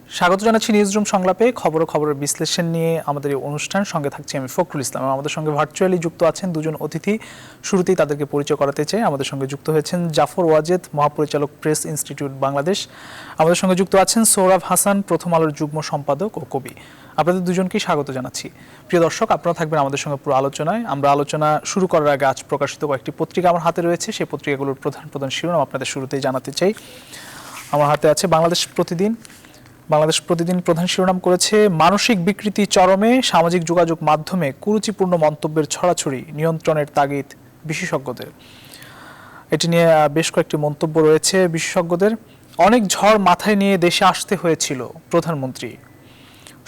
স্বাগত জানাচ্ছি নিউজরুম সংলাপে খবরের বিশ্লেষণ নিয়ে আমাদের এই অনুষ্ঠান। সঙ্গে থাকছি আমি ফখরুল ইসলাম। আমাদের সঙ্গে ভার্চুয়ালি যুক্ত আছেন দুজন অতিথি। শুরুতেই তাদেরকে পরিচয় করাতে চাই। আমাদের সঙ্গে যুক্ত হয়েছেন জাফর ওয়াজেদ, মহাপরিচালক, প্রেস ইনস্টিটিউট বাংলাদেশ। আমাদের সঙ্গে যুক্ত আছেন সৌরভ হাসান, প্রথম আলোর যুগ্ম সম্পাদক ও কবি। আপনাদের দুজনকেই স্বাগত জানাচ্ছি। প্রিয় দর্শক, আপনারা থাকবেন আমাদের সঙ্গে পুরো আলোচনায়। আমরা আলোচনা শুরু করার আগে আজ প্রকাশিত কয়েকটি পত্রিকা আমার হাতে রয়েছে। সেই পত্রিকাগুলোর প্রধান শিরোনাম আপনাদের শুরুতেই জানাতে চাই। আমার হাতে আছে বাংলাদেশ প্রতিদিন। বাংলাদেশ প্রতিদিন প্রধান শিরোনাম করেছে মানসিক বিকৃতি চরমে, সামাজিক যোগাযোগ মাধ্যমে কুরুচিপূর্ণ মন্তব্যের ছড়াছড়ি, নিয়ন্ত্রণের তাগিদ বিশেষজ্ঞদের। এটি নিয়ে বেশ কয়েকটি মন্তব্য রয়েছে বিশেষজ্ঞদের। অনেক ঝড় মাথায় নিয়ে দেশে আসতে হয়েছিল প্রধানমন্ত্রী।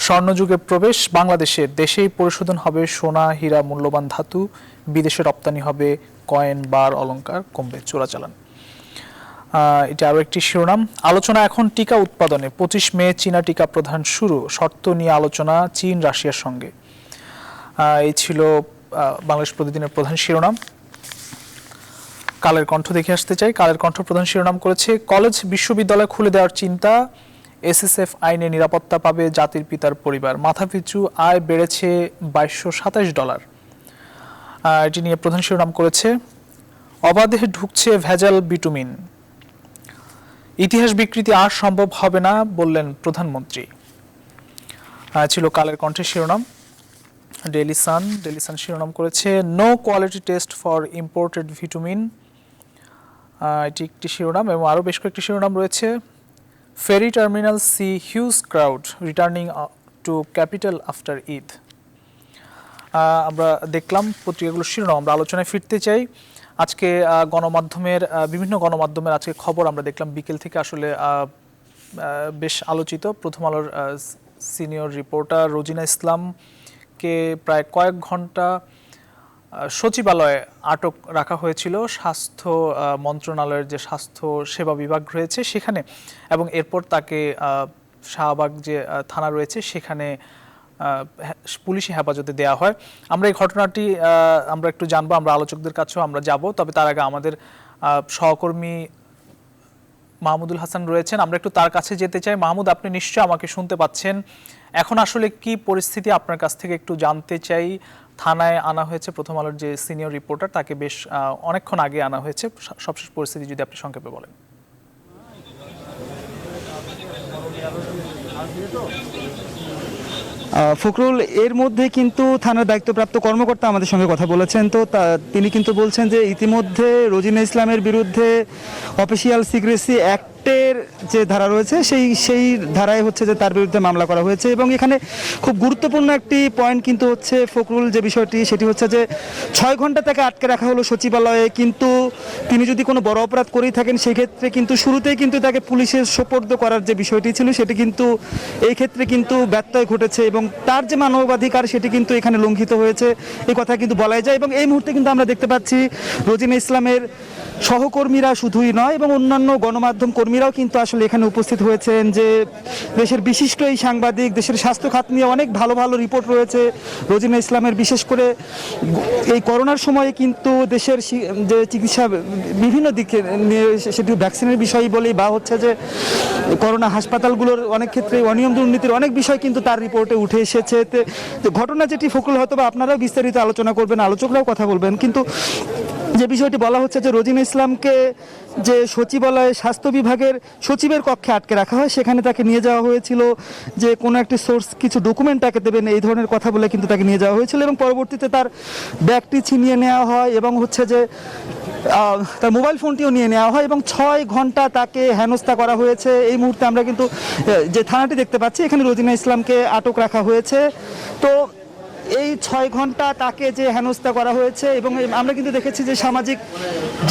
স্বর্ণযুগে প্রবেশ বাংলাদেশের, দেশেই পরিশোধন হবে সোনা, হীরা, মূল্যবান ধাতু, বিদেশে রপ্তানি হবে কয়েন, বার, অলংকার, কমবে চোরাচালান। এটা আরও একটি শিরোনাম। আলোচনা এখন টিকা উৎপাদনে, 25 মে চীনা টিকা প্রদান শুরু, শর্ত নিয়ে আলোচনা চীন রাশিয়ার সঙ্গে। এই ছিল বাংলাদেশ প্রতিদিনের প্রধান শিরোনাম। কালের কণ্ঠ দেখে আসতে চাই। কালের কণ্ঠ প্রধান শিরোনাম করেছে কলেজ বিশ্ববিদ্যালয় খুলে দেওয়ার চিন্তা, এসএসএফ আইনে নিরাপত্তা পাবে জাতির পিতার পরিবার, মাথাপিছু আয় বেড়েছে $2227। এটি নিয়ে প্রধান শিরোনাম করেছে অবাধে ঢুকছে ভেজাল বিটুমিন, ইতিহাস বিকৃতি আর সম্ভব হবে না বললেন প্রধানমন্ত্রী। ছিল কালের কণ্ঠের শিরোনাম। ডেইলি সান শিরোনাম করেছে no quality test for imported vitamin. এটি একটি শিরোনাম এবং আরও বেশ কয়েকটি শিরোনাম রয়েছে। Ferry terminal sees huge crowd returning to capital after Eid. আমরা দেখলাম পত্রিকাগুলোর শিরোনাম। আমরা আলোচনায় ফিরতে চাই। আজকে বিভিন্ন গণমাধ্যমের আজকে খবর আমরা দেখলাম বিকেল থেকে আসলে বেশ আলোচিত। প্রথম আলোর সিনিয়র রিপোর্টার রোজিনা ইসলামকে প্রায় কয়েক ঘন্টা সচিবালয়ে আটক রাখা হয়েছিল স্বাস্থ্য মন্ত্রণালয়ের যে স্বাস্থ্য সেবা বিভাগ রয়েছে সেখানে, এবং এরপর তাকে শাহবাগ যে থানা রয়েছে সেখানে পুলিশি হেফাজতে দেওয়া হয়। আমরা এই ঘটনাটি আমরা একটু জানবো, আমরা আলোচকদের কাছেও আমরা যাব। তবে তার আগে আমাদের সহকর্মী মাহমুদুল হাসান রয়েছেন, আমরা একটু তার কাছে যেতে চাই। মাহমুদ, আপনি নিশ্চয়ই আমাকে শুনতে পাচ্ছেন। এখন আসলে কি পরিস্থিতি আপনার কাছ থেকে একটু জানতে চাই। থানায় আনা হয়েছে প্রথম আলোর যে সিনিয়র রিপোর্টার, তাকে বেশ অনেকক্ষণ আগে আনা হয়েছে। সবশেষ পরিস্থিতি যদি আপনি সংক্ষেপে বলেন। ফখরুল, এর মধ্যে কিন্তু থানার দায়িত্বপ্রাপ্ত কর্মকর্তা আমাদের সঙ্গে কথা বলেছেন। তো তিনি কিন্তু বলছেন যে ইতিমধ্যে রোজিনা ইসলামের বিরুদ্ধে অফিসিয়াল সিক্রেসি অ্যাক্টের যে ধারা রয়েছে সেই ধারায় হচ্ছে যে তার বিরুদ্ধে মামলা করা হয়েছে। এবং এখানে খুব গুরুত্বপূর্ণ একটি পয়েন্ট কিন্তু হচ্ছে ফখরুল, যে বিষয়টি সেটি হচ্ছে যে 6 ঘন্টা তাকে আটকে রাখা হলো সচিবালয়ে, কিন্তু তিনি যদি কোনো বড় অপরাধ করেই থাকেন সেক্ষেত্রে কিন্তু শুরুতেই কিন্তু তাকে পুলিশের সোপর্দ করার যে বিষয়টি ছিল সেটি কিন্তু এই ক্ষেত্রে কিন্তু ব্যত্যয় ঘটেছে এবং তার যে মানবাধিকার সেটি কিন্তু এখানে লঙ্ঘিত হয়েছে, এই কথা কিন্তু বলাই যায়। এবং এই মুহূর্তে কিন্তু আমরা দেখতে পাচ্ছি রোজিনা ইসলামের সহকর্মীরা শুধুই নয় এবং অন্যান্য গণমাধ্যম কর্মীরাও কিন্তু আসলে এখানে উপস্থিত হয়েছেন, যে দেশের বিশিষ্ট এই সাংবাদিক, দেশের স্বাস্থ্য খাত নিয়ে অনেক ভালো ভালো রিপোর্ট রয়েছে রোজিনা ইসলামের। বিশেষ করে এই করোনার সময়ে কিন্তু দেশের যে চিকিৎসা বিভিন্ন দিকে সেটি ভ্যাকসিনের বিষয় বলেই বা হচ্ছে যে করোনা হাসপাতালগুলোর অনেক ক্ষেত্রে অনিয়ম দুর্নীতির অনেক বিষয় কিন্তু তার রিপোর্টে উঠে এসেছে। ঘটনা যেটি ফখরুল, হয়তো বা আপনারাও বিস্তারিত আলোচনা করবেন, আলোচকরাও কথা বলবেন, কিন্তু যে বিষয়টি বলা হচ্ছে যে রোজিনা ইসলামকে যে সচিবালয়ে স্বাস্থ্য বিভাগের সচিবের কক্ষে আটকে রাখা হয়, সেখানে তাকে নিয়ে যাওয়া হয়েছিল যে কোনো একটি সোর্স কিছু ডকুমেন্ট তাকে দেবেন, এই ধরনের কথা বলে কিন্তু তাকে নিয়ে যাওয়া হয়েছিল। এবং পরবর্তীতে তার ব্যাগটি ছিনিয়ে নেওয়া হয় এবং হচ্ছে যে তার মোবাইল ফোনটিও নিয়ে নেওয়া হয় এবং 6 ঘন্টা তাকে হেনস্থা করা হয়েছে। এই মুহূর্তে আমরা কিন্তু যে থানাটি দেখতে পাচ্ছি এখানে রোজিনা ইসলামকে আটক রাখা হয়েছে। তো এই 6 ঘন্টা তাকে যে হেনস্থা করা হয়েছে এবং আমরা কিন্তু দেখেছি যে সামাজিক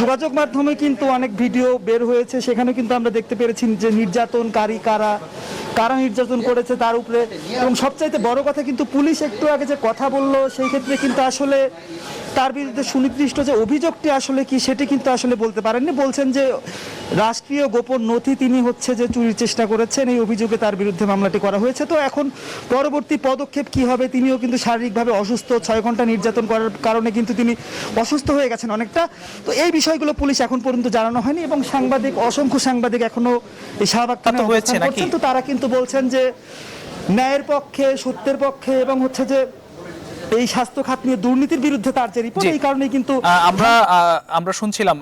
যোগাযোগ মাধ্যমে কিন্তু অনেক ভিডিও বের হয়েছে, সেখানে কিন্তু আমরা দেখতে পেরেছি যে নির্যাতনকারী কারা নির্যাতন করেছে তার উপরে। এবং সবচাইতে বড় কথা কিন্তু পুলিশ একটু আগে যে কথা বললো সেই ক্ষেত্রে কিন্তু আসলে তার বিরুদ্ধে সুনির্দিষ্ট যে অভিযোগটি আসলে কি সেটি কিন্তু আসলে বলতে পারেননি। বলছেন যে রাষ্ট্রীয় গোপন নথি তিনি হচ্ছে যে চুরির চেষ্টা করেছেন, এই অভিযোগে তার বিরুদ্ধে মামলাটি করা হয়েছে। তো এখন পরবর্তী পদক্ষেপ কি হবে, তিনিও কিন্তু শারীরিকভাবে অসুস্থ, 6 ঘন্টা নির্যাতন করার কারণে কিন্তু তিনি অসুস্থ হয়ে গেছেন অনেকটা। তো এই বিষয়গুলো পুলিশ এখন পর্যন্ত জানানো হয়নি এবং অসংখ্য সাংবাদিক এখনো এই শাহবাগ থানায় তো হয়েছে অবস্থান নাকি? করছেন। তো তারা কিন্তু বলছেন যে ন্যায়ের পক্ষে, সত্যের পক্ষে এবং হচ্ছে যে এই স্বাস্থ্য খাত নিয়ে দুর্নীতির বিরুদ্ধে তার যে রিপোর্ট, জি। এই কারণেই কিন্তু আমরা শুনছিলাম।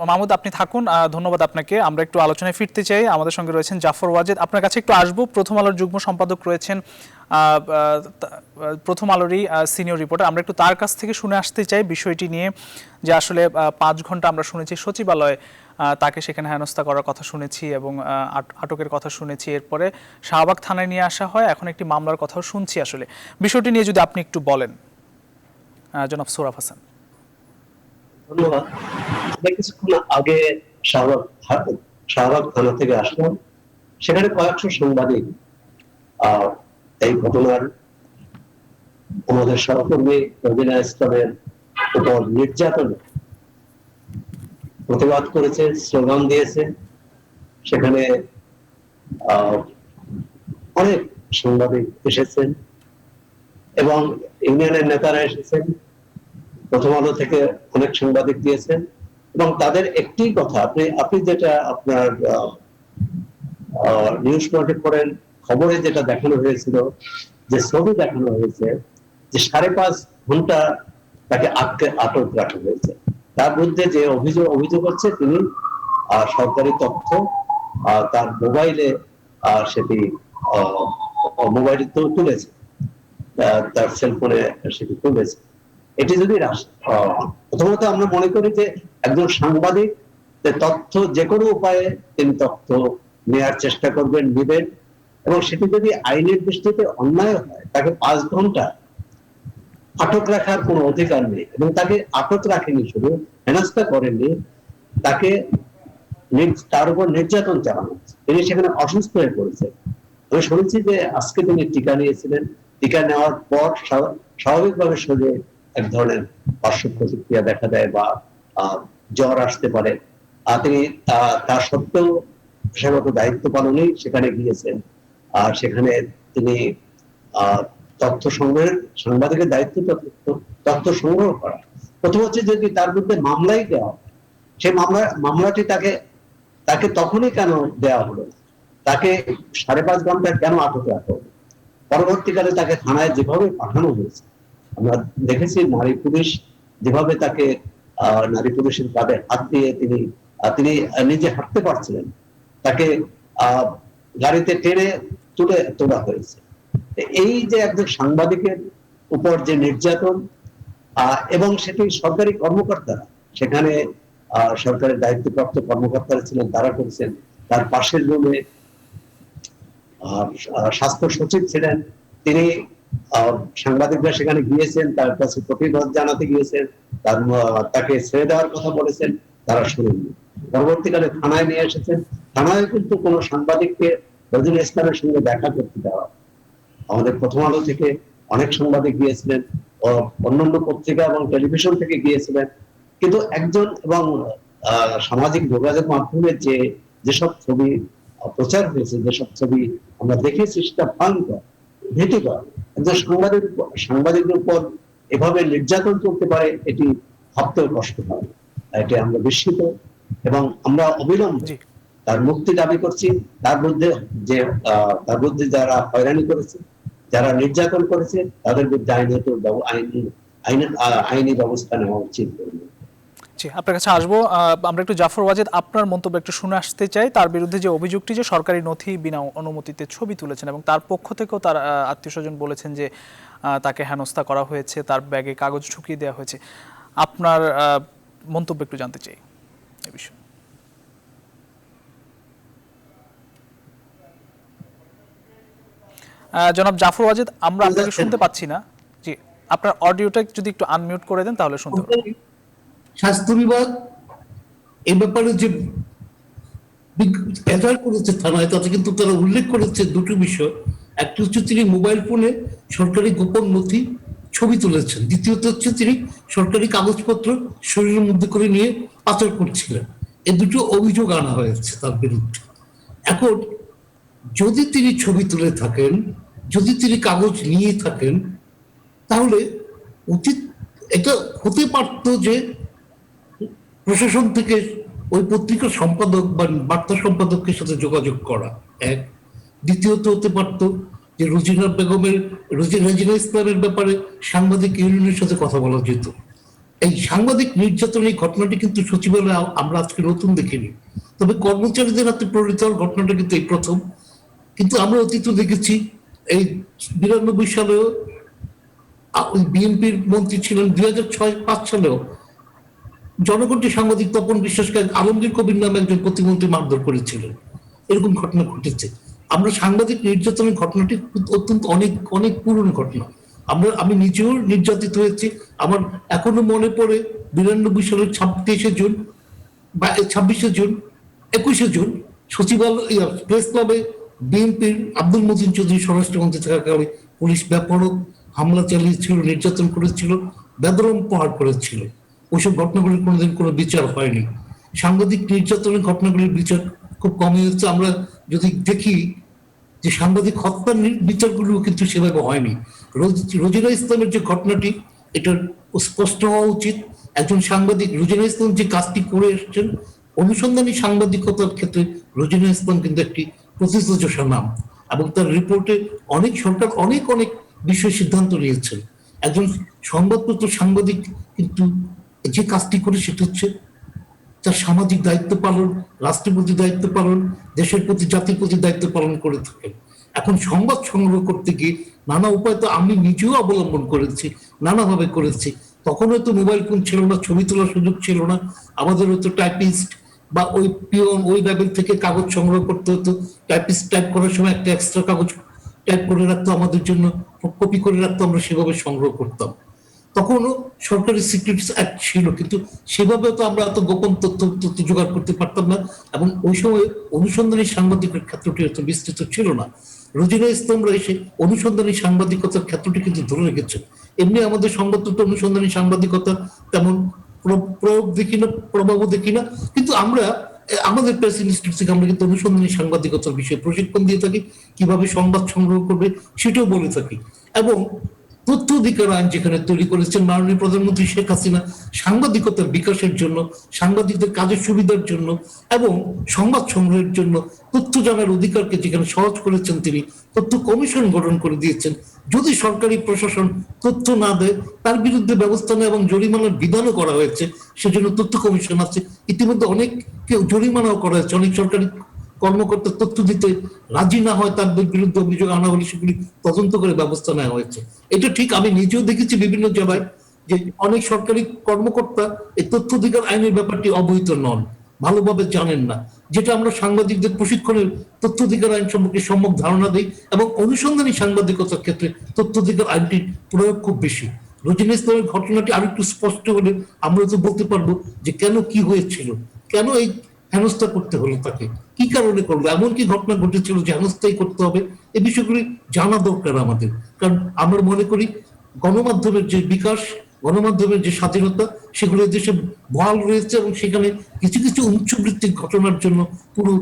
মাহমুদ, আপনি থাকুন, ধন্যবাদ আপনাকে। আমরা একটু আলোচনায় ফিরতে চাই। আমাদের সঙ্গে রয়েছেন জাফর ওয়াজেদ। আপনার কাছে একটু আসবো। প্রথম আলোর যুগ্ম সম্পাদক রয়েছেন, প্রথম আলোরই সিনিয়র রিপোর্টার। আমরা একটু তার কাছ থেকে শুনে আসতে চাই বিষয়টি নিয়ে, যে আসলে 5 ঘন্টা আমরা শুনেছি সচিবালয়ে তাকে সেখানে হেনস্থা করার কথা শুনেছি এবং আটকের কথা শুনেছি। এরপরে শাহবাগ থানায় নিয়ে আসা হয়, এখন একটি মামলার কথাও শুনছি। আসলে বিষয়টি নিয়ে যদি আপনি একটু বলেন, জনাব সোহরাব হাসান। ধন্যবাদ। আমরা কিছুক্ষণ আগে শাহবাগ থানা থেকে আসলাম। সেখানে কয়েকশো সাংবাদিক এই ঘটনার আমাদের সহকর্মী রবিনা ইসলামের উপর নির্যাতন প্রতিবাদ করেছে, স্লোগান দিয়েছে। সেখানে অনেক সাংবাদিক এসেছেন এবং ইউনিয়নের নেতারা এসেছেন, প্রথম আলো থেকে অনেক সাংবাদিক দিয়েছেন এবং তাদের একটি কথা, আপনি যেটা আপনার নিউজ টোয়েন্টি ফোরের খবরে যেটা দেখানো হয়েছিল, যে ছবি দেখানো হয়েছে, যে 5.5 ঘন্টা তাকে আটক রাখা হয়েছে। তার বিরুদ্ধে যে অভিযোগ হচ্ছে, তিনি সরকারি তথ্য তার মোবাইলে সেটি তুলেছে, তার সেলফোনে সেটি তুলেছে। এটি যদি প্রথমত আমরা মনে করি যে একজন সাংবাদিক তথ্য যে কোনো উপায়ে তিনি তথ্য নেওয়ার চেষ্টা করবেন, নেবেন, এবং সেটি যদি আইনের দৃষ্টিতে অন্যায় হয়, তাকে 5 ঘন্টা আটক রাখার কোনো অধিকার নেই। এবং তাকে আটক রাখেনি, শুধু হেনস্থা করেননি, তাকে তার উপর নির্যাতন চালানো হচ্ছে। তিনি সেখানে অসুস্থ হয়ে পড়েছেন। আমি শুনেছি যে আজকে তিনি টিকা নিয়েছিলেন, টিকা নেওয়ার পর স্বাভাবিকভাবে শরীরে এক ধরনের পার্শ্ব প্রতিক্রিয়া দেখা দেয় বা জ্বর আসতে পারে। তিনি তার সত্ত্বেও পেশাগত দায়িত্ব পালনেই সেখানে গিয়েছেন। আর সেখানে তিনি তথ্য সংগ্রহের, সাংবাদিকের দায়িত্ব তথ্য সংগ্রহ করা। প্রথম হচ্ছে যদি তার বিরুদ্ধে মামলাই দেওয়া হয়, সেই মামলাটি তাকে তখনই কেন দেওয়া হলো, তাকে 5.5 ঘন্টা কেন আটক রাখা হলো? পরবর্তীকালে তাকে থানায় যেভাবে পাঠানো হয়েছে, আমরা দেখেছি নারী পুলিশ যেভাবে তাকে নারী পুলিশের কাঁধে হাত দিয়ে তিনি নিজে হাঁটতে পারছিলেন, তাকে গাড়িতে টেনে তোলা হয়েছে। এই যে একজন সাংবাদিকের উপর যে নির্যাতন, এবং সেটি সরকারি কর্মকর্তারা, সেখানে সরকারের দায়িত্বপ্রাপ্ত কর্মকর্তারা ছিলেন, তারা করেছেন। তার পাশের রুমে স্বাস্থ্য সচিব ছিলেন, তিনি সাংবাদিকরা সেখানে গিয়েছেন, তার কাছে প্রতিবাদ জানাতে গিয়েছেন, তাকে ছেড়ে দেওয়ার কথা বলেছেন, তারা শুনেননি। পরবর্তীকালে থানায় নিয়ে এসেছেন, থানায় কিন্তু কোনো সাংবাদিককে রজনী ইসলামের সঙ্গে দেখা করতে দেওয়া। আমাদের প্রথম আলো থেকে অনেক সাংবাদিক গিয়েছিলেন, অন্যান্য পত্রিকা এবং টেলিভিশন থেকে গিয়েছিলেন, কিন্তু একজন, এবং সামাজিক যোগাযোগ মাধ্যমে যেসব ছবি প্রচার হয়েছে, যেসব ছবি আমরা দেখেছি, সেটা ভয়ঙ্কর, ভীতিকর। একজন সাংবাদিকের উপর এভাবে নির্যাতন করতে পারে, এটি ভাবতেও কষ্ট হয়। এটি আমরা বিস্মিত এবং আমরা অবিলম্বে তার মুক্তি দাবি করছি। তার বিরুদ্ধে যারা হয়রানি করেছে, যারা নির্যাতন করেছে, তাদের বিরুদ্ধে আইনি ব্যবস্থা নেওয়া উচিত। জি, আপনার কাছে আসবো। আমরা একটু জাফর ওয়াজেদ, আপনার মন্তব্য একটু শুনে আসতে চাই। তার বিরুদ্ধে যে অভিযোগটি, যে সরকারি নথি বিনা অনুমতিতে ছবি তুলেছেন এবং তার পক্ষ থেকেও তার আত্মীয়স্বজন বলেছেন যে তাকে হেনস্থা করা হয়েছে, তার ব্যাগে কাগজ ঢুকিয়ে দেওয়া হয়েছে। আপনার মন্তব্য একটু জানতে চাই এই বিষয়ে। জনাব জাফর ওয়াজেদ, আমরা আপনাকে শুনতে পাচ্ছি না। জি, আপনার অডিওটা যদি একটু আনমিউট করে দেন তাহলে শুনতে পারবেন। স্বাস্থ্য বিভাগ এই ব্যাপারে যে এফআইআর করেছে থানায়, তাতে কিন্তু তারা উল্লেখ করেছে দুটো বিষয়। একটা হচ্ছে তিনি মোবাইল ফোনে সরকারি গোপন নথি ছবি তুলেছেন, দ্বিতীয়ত হচ্ছে তিনি সরকারি কাগজপত্র শরীরের মধ্যে করে নিয়ে পাচার করছিলেন। এ দুটো অভিযোগ আনা হয়েছে তার বিরুদ্ধে। এখন যদি তিনি ছবি তুলে থাকেন, যদি তিনি কাগজ নিয়ে থাকেন, তাহলে উচিত এটা হতে পারতো যে প্রশাসন থেকে ওই পত্রিকার সম্পাদক বা বার্তা সম্পাদকের সাথে যোগাযোগ করা এক। দ্বিতীয়ত হতে পারতো যে রেজিনা ইসলামের ব্যাপারে সাংবাদিক ইউনিয়নের সাথে কথা বলা যেত। এই সাংবাদিক নির্যাতন এই ঘটনাটি কিন্তু সচিবালয়ে আমরা আজকে নতুন দেখিনি, তবে কর্মচারীদের হাতে পরিণত হওয়ার ঘটনাটা কিন্তু এই প্রথম। কিন্তু আমরা অতীত দেখেছি, এই 92 সালেও বিএনপির মন্ত্রী ছিলেন, 2006-05 সালেও জনগণটি সাংবাদিক তপন বিশ্বাসকে আলমগীর কবির নামে একজন প্রতিমন্ত্রী মারধর করেছিলেন। এরকম ঘটনা ঘটেছে। আমরা সাংবাদিক নির্যাতনের ঘটনাটি অত্যন্ত অনেক অনেক পুরনো ঘটনা। আমি নিজেও নির্যাতিত হয়েছি। আমার এখনো মনে পড়ে 92 সালের 23শে জুন বা 26শে জুন 21শে জুন সচিবালয় প্রেস ক্লাবে বিএনপির আব্দুল মতিন চৌধুরী স্বরাষ্ট্রমন্ত্রী থাকাকালে পুলিশ ব্যাপক হামলা চালিয়েছিল, নির্যাতন করেছিল, বেদরম প্রহার করেছিল। ওইসব ঘটনাগুলির কোনোদিন কোনো বিচার হয়নি। সাংবাদিক নির্যাতনের ঘটনাগুলির বিচার খুব কমই হচ্ছে। আমরা যদি দেখি যে সাংবাদিক হত্যার বিচারগুলিও কিন্তু সেভাবে হয়নি। রোজিনা ইসলামের যে ঘটনাটি, এটা স্পষ্ট হওয়া উচিত। একজন সাংবাদিক, রোজিনা ইসলাম যে কাজটি করে এসছেন, অনুসন্ধানী সাংবাদিকতার ক্ষেত্রে রোজিনা ইসলাম কিন্তু একটি প্রতিষ্ঠা নাম, এবং তার রিপোর্টে অনেক সরকার অনেক অনেক বিষয় সিদ্ধান্ত নিয়েছেন। একজন সংবাদপত্র সাংবাদিক কিন্তু যে কাজটি করে সেটা হচ্ছে তার সামাজিক দায়িত্ব পালন, রাষ্ট্রের প্রতি দায়িত্ব পালন, দেশের প্রতি, জাতির প্রতি দায়িত্ব পালন করে থাকেন। এখন সংবাদ সংগ্রহ করতে গিয়ে নানা উপায় তো আমি নিজেও অবলম্বন করেছি, নানাভাবে করেছি। তখন হয়তো মোবাইল ফোন ছিল না, ছবি তোলার সুযোগ ছিল না, আমাদের হয়তো টাইপিস্ট বা ওই পিওন ওই লেভেল থেকে কাগজ সংগ্রহ করতে হতো। টাইপিস্ট টাইপ করার সময় একটা এক্সট্রা কাগজ টাইপ করে রাখতো আমাদের জন্য, কপি করে রাখতো, আমরা সেভাবে সংগ্রহ করতাম। তখনও সরকারি সিক্রেটস অ্যাক্ট ছিল, কিন্তু সেভাবে তো আমরা এত গোপন তথ্য জোগাড় করতে পারতাম না, এবং ওই সময় অনুসন্ধানী সাংবাদিকের ক্ষেত্রটি এত বিস্তৃত ছিল না। রোজিনা ইসলামরা এসে অনুসন্ধানী সাংবাদিকতার ক্ষেত্রটি কিন্তু ধরে রেখেছে। এমনি আমাদের সংবাদপত্র অনুসন্ধানী সাংবাদিকতা তেমন প্রয়োগ দেখি না, প্রভাবও দেখি না, কিন্তু আমরা আমাদের প্রেস ইনস্টিটিউট থেকে আমরা কিন্তু অনুসন্ধানী সাংবাদিকতার বিষয়ে প্রশিক্ষণ দিয়ে থাকি, কিভাবে সংবাদ সংগ্রহ করবে সেটাও বলে থাকি। এবং তথ্য অধিকার আইন যেখানে তৈরি করেছেন মাননীয় প্রধানমন্ত্রী শেখ হাসিনা সাংবাদিকতার বিকাশের জন্য, সাংবাদিকদের কাজের সুবিধার জন্য এবং সংবাদ সংগ্রহের জন্য, তথ্য জানার অধিকারকে যেখানে সহজ করেছেন, তিনি তথ্য কমিশন গঠন করে দিয়েছেন। যদি সরকারি প্রশাসন তথ্য না দেয় তার বিরুদ্ধে ব্যবস্থা নেয়, এবং জরিমানার বিধানও করা হয়েছে, সেজন্য তথ্য কমিশন আছে। ইতিমধ্যে অনেককে জরিমানাও করা হয়েছে। অনেক সরকারি কর্মকর্তা তথ্য দিতে রাজি না হয়, তাদের বিরুদ্ধে অভিযোগ আনা হলে সেগুলি তদন্ত করে ব্যবস্থা নেওয়া হয়েছে। এটা ঠিক, আমি নিজেও দেখেছি বিভিন্ন জায়গায় যে অনেক সরকারি কর্মকর্তা এই তথ্য অধিকার আইনের ব্যাপারটি অবহিত নন, ভালোভাবে জানেন না, যেটা আমরা সাংবাদিকদের প্রশিক্ষণের তথ্য অধিকার আইন সম্পর্কে সম্যক ধারণা দেই, এবং অনুসন্ধানী সাংবাদিকতার ক্ষেত্রে তথ্য অধিকার আইনটির প্রয়োগ খুব বেশি। রোজিনা ইসলামের ঘটনাটি আরেকটু স্পষ্ট হলে আমরা তো বলতে পারবো যে কেন কি হয়েছিল, কেন এই হেনস্থা করতে হলো, তাকে কি কারণে করলো, এমন কি ঘটনা ঘটেছিল যে হেনস্থাই করতে হবে, এই বিষয়গুলি জানা দরকার আমাদের। কারণ আমরা মনে করি গণমাধ্যমের যে বিকাশ, গণমাধ্যমের যে স্বাধীনতা, সেগুলো দেশে বহাল রয়েছে, এবং সেখানে কিছু কিছু উচ্চবৃত্তিক ঘটনার জন্য পুরো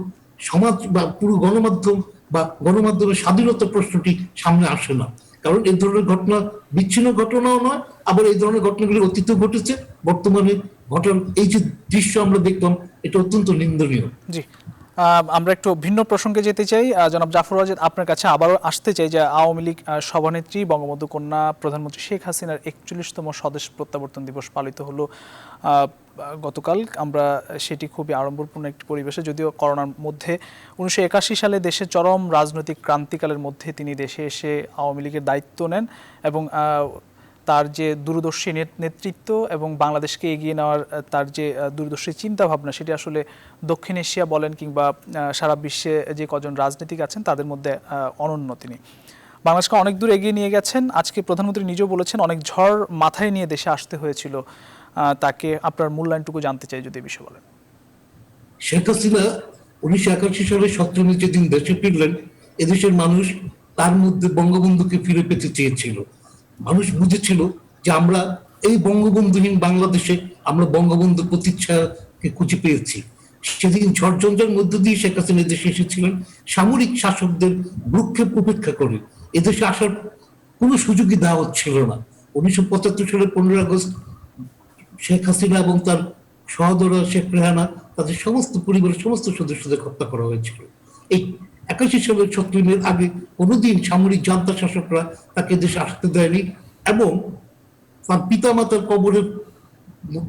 সমাজ বা পুরো গণমাধ্যম বা গণমাধ্যমের স্বাধীনতা প্রশ্নটি সামনে আসে না। কারণ এই ধরনের ঘটনা বিচ্ছিন্ন ঘটনাও নয়, আবার এই ধরনের ঘটনাগুলি অতীতেও ঘটেছে, বর্তমানে ঘটনা এই যে দৃশ্য আমরা দেখলাম, এটা অত্যন্ত নিন্দনীয়। জি, আমরা একটু ভিন্ন প্রসঙ্গে যেতে চাই। জনাব জাফর ওয়াজেদ, আপনার কাছে আবারও আসতে চাই যে আওয়ামী লীগ সভানেত্রী বঙ্গবন্ধু কন্যা প্রধানমন্ত্রী শেখ হাসিনার 41তম স্বদেশ প্রত্যাবর্তন দিবস পালিত হলো গতকাল। আমরা সেটি খুবই আড়ম্বরপূর্ণ একটি পরিবেশে, যদিও করোনার মধ্যে 1981 সালে দেশের চরম রাজনৈতিক ক্রান্তিকালের মধ্যে তিনি দেশে এসে আওয়ামী লীগের দায়িত্ব নেন, এবং তার যে দূরদর্শী নেতৃত্ব এবং বাংলাদেশকে এগিয়ে নেওয়ার তার যে দূরদর্শী চিন্তাভাবনা, সেটি আসলে দক্ষিণ এশিয়া বলেন কিংবা সারা বিশ্বে যে কজন রাজনীতিক আছেন তাদের মধ্যে অনন্য। তিনি বাংলাদেশকে অনেক দূর এগিয়ে নিয়ে গেছেন। আজকে প্রধানমন্ত্রী নিজেও বলেছেন অনেক ঝড় মাথায় নিয়ে দেশে আসতে হয়েছিল তাকে। আপনার মূল্যায়নটুকু জানতে চাই যদি এই বিষয়ে বলেন। শেখ হাসিনা 1981 সালে 17 মে যেদিন দেশে ফিরলেন, এদেশের মানুষ তার মধ্যে বঙ্গবন্ধুকে ফিরে পেতে চেয়েছিল। মানুষ বুঝেছিল যে আমরা এই বঙ্গবন্ধুহীন বাংলাদেশে আমরা বঙ্গবন্ধুর প্রতিচ্ছায়াকে খুঁজে পেয়েছি। সেদিন ঝড়ঝঞ্ঝার মধ্য দিয়ে শেখ হাসিনা দেশে এসেছিলেন সামরিক শাসকদের ভ্রুক্ষেপ উপেক্ষা করে। এদেশে আসার কোনো সুযোগই দেওয়া হচ্ছিল না। 1975 সালের 15 আগস্ট শেখ হাসিনা এবং তার সহোদরা শেখ রেহানা তাদের সমস্ত পরিবারের সমস্ত সদস্যদের হত্যা করা হয়েছিল। এই 81 সালের 7 মের আগে কোনোদিন সামরিক জান্তা শাসকরা তাকে দেশে আসতে দেয়নি এবং তার পিতামাতার কবরে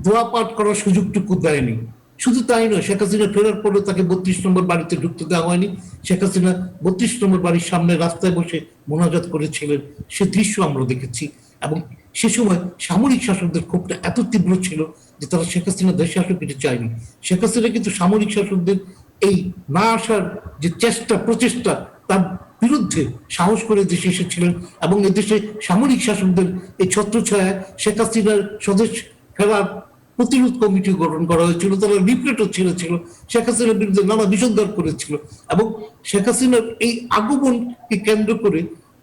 দোয়া পাঠ করার সুযোগটুকু দেয়নি। শুধু তাই নয়, শেখ হাসিনা ফেরার পরে তাকে 32 নম্বর বাড়িতে ঢুকতে দেওয়া হয়নি। শেখ হাসিনা 32 নম্বর বাড়ির সামনে রাস্তায় বসে মোনাজাত করেছিলেন, সে দৃশ্য আমরা দেখেছি। এবং সে সময় সামরিক শাসকদের ক্ষোভটা এত তীব্র ছিল যে তারা শেখ হাসিনা দেশে আসুক এটা চায়নি। শেখ হাসিনা কিন্তু সামরিক শাসকদের এই না আসার যে প্রচেষ্টা তার বিরুদ্ধে সাহস করে দেশে এসেছিলেন এবং এদেশে সামরিক শাসকদের এই ছত্রছায়ায় শেখ হাসিনার স্বদেশ ফেরার প্রতিরোধ কমিটি গঠন করা হয়েছিল। তারা লিফলেটও ছেড়েছিল, শেখ হাসিনার বিরুদ্ধে নানা বিষোদ্গার করেছিল। এবং শেখ হাসিনার এই আগমনকে কেন্দ্র করে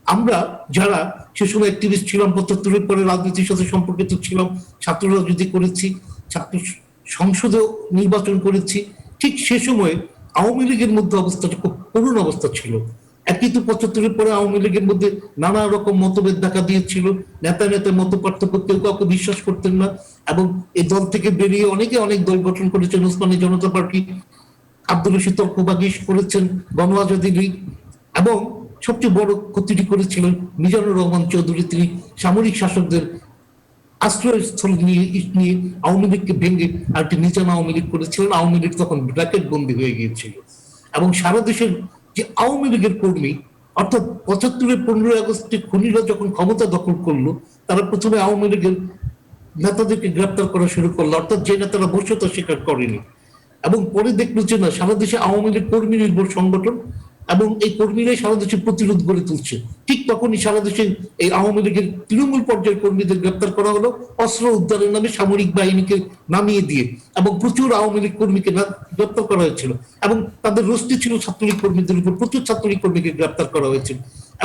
আমরা যারা সে সময় অ্যাক্টিভিস্ট ছিলাম, 75-এর পরে রাজনীতির সাথে সম্পর্কিত ছিলাম, ছাত্র রাজনীতি করেছি, ছাত্র সংসদেও নির্বাচন করেছি, ঠিক সে সময় আওয়ামী লীগের মধ্যে অবস্থাটা খুব করুণ অবস্থা ছিল। একই তো 75-এর পরে আওয়ামী লীগের মধ্যে নানা রকম মতভেদ দেখা দিয়েছিল, নেতা মত পার্থক্য, কেউ কাউকে বিশ্বাস করতেন না। এবং এই দল থেকে বেরিয়ে অনেকে অনেক দল গঠন করেছেন, ওসমানী জনতা পার্টি, আব্দুল রশিদ তর্কবাগিশ করেছেন, গণ আজাদী লীগ, এবং সবচেয়ে বড় ক্ষতিটি করেছিলেন মিজানুর রহমান চৌধুরী। তিনি সামরিক শাসকদের আশ্রয়স্থল নিয়ে আওয়ামী লীগকে ভেঙে আরেকটি নিজাম আওয়ামী লীগ করেছিলেন। আওয়ামী লীগ তখন ব্র্যাকেট বন্দী হয়ে গিয়েছিল এবং সারা দেশের যে আওয়ামী লীগের কর্মী, অর্থাৎ 75-এর 15 আগস্টে খুনিরা যখন ক্ষমতা দখল করলো, তারা প্রথমে আওয়ামী লীগের নেতাদেরকে গ্রেপ্তার করা শুরু করলো, অর্থাৎ যে নেতারা বর্ষতা স্বীকার করেনি। এবং পরে দেখলো যে না, সারা দেশে আওয়ামী লীগ কর্মী নির্ভর সংগঠন এবং এই কর্মীরাই সারা দেশে প্রতিরোধ গড়ে তুলছে। ঠিক তখনই সারা দেশে এই আওয়ামী লীগের তৃণমূল পর্যায়ের কর্মীদের গ্রেপ্তার করা হলো অস্ত্র উদ্ধারের নামে সামরিক বাহিনীকে নামিয়ে দিয়ে, এবং প্রচুর আওয়ামী লীগ কর্মীকে গ্রেপ্তার করা হয়েছিল। এবং তাদের রোস্টি ছিল ছাত্রলীগ কর্মীদের উপর, প্রচুর ছাত্রলীগ কর্মীকে গ্রেপ্তার করা হয়েছিল।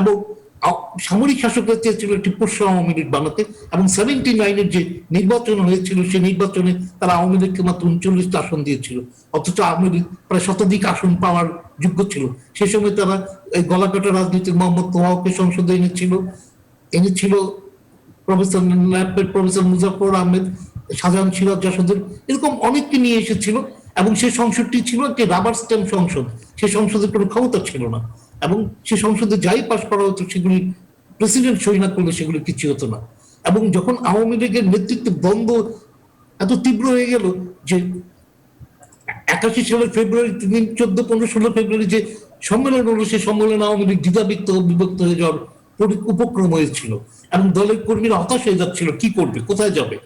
এবং সামরিক শাসকরা চেয়েছিল একটি পোষ্য আওয়ামী লীগ বানাতে, এবং 79-এর যে নির্বাচন হয়েছিল সেই নির্বাচনে তারা আওয়ামী লীগকে মাত্র 39টা আসন দিয়েছিল, অথচ আওয়ামী লীগ প্রায় শতাধিক আসন পাওয়ার যোগ্য ছিল। সে সময় তারা এই গলাকাটা রাজনীতির মোহাম্মদ তোহাকে সংসদে এনেছিল প্রফেসর মুজাফর আহমেদ, শাহজাহান সিরাজ জাসদের, এরকম অনেককে নিয়ে এসেছিল। এবং সেই সংসদটি ছিল একটি রাবার স্ট্যাম্প সংসদ, সেই সংসদের কোনো ক্ষমতা ছিল না। এবং সে সংসদে যাই পাশ করা হতো সেগুলি প্রেসিডেন্ট সই না করলে সেগুলি কিছু হতো না। এবং যখন আওয়ামী লীগের নেতৃত্বে দ্বন্দ্ব এত তীব্র হয়ে গেল যে 81 সালের ফেব্রুয়ারি 14, 15, 16 ফেব্রুয়ারি যে সম্মেলন হলো, সেই সম্মেলনে আওয়ামী লীগ বিভক্ত হয়ে যাওয়ার উপক্রম হয়েছিল এবং দলের কর্মীরা হতাশ হয়ে যাচ্ছিল, কি করবে, কোথায় যাবে।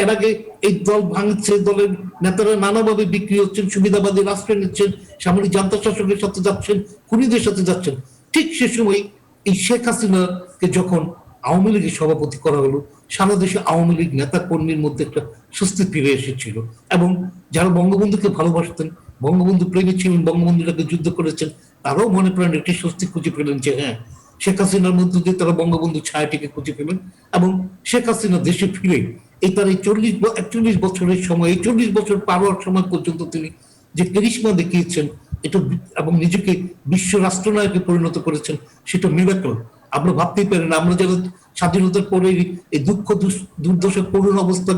এর আগে এই দল ভাঙছে, দলের নেতারা নানাভাবে বিক্রি হচ্ছেন, সুবিধাবাদী রাষ্ট্র নিচ্ছেন, সামরিক জান্তা শাসকের সাথে যাচ্ছেন, খুনিদের সাথে যাচ্ছেন। ঠিক সে সময় এই শেখ হাসিনাকে যখন আওয়ামী লীগের সভাপতি করা হলো, সারা দেশে আওয়ামী লীগ নেতা কর্মীর মধ্যে একটা স্বস্তি ফিরে এসেছিল। এবং যারা বঙ্গবন্ধুকে ভালোবাসতেন, বঙ্গবন্ধু প্রেমী ছিলেন, বঙ্গবন্ধুটাকে যুদ্ধ করেছেন, তারাও মনে প্রাণে একটি স্বস্তি খুঁজে পেলেন যে হ্যাঁ, শেখ হাসিনার মধ্যে দিয়ে তারা বঙ্গবন্ধু ছায়াটিকে খুঁজে পেলেন। এবং শেখ হাসিনা দেশে ফিরে এই তার এই 41 বছরের সময়, এই 40 বছর পার হওয়ার সময় পর্যন্ত তিনি যে ক্যারিশমা দেখিয়েছেন এটা, এবং নিজেকে বিশ্ব রাষ্ট্রনায়কে পরিণত করেছেন, সেটা মিরাকল। আমরা ভাবতেই পারি না। আমরা যারা স্বাধীনতার পরে এই দুঃখ দুর্দশা করুণ অবস্থা,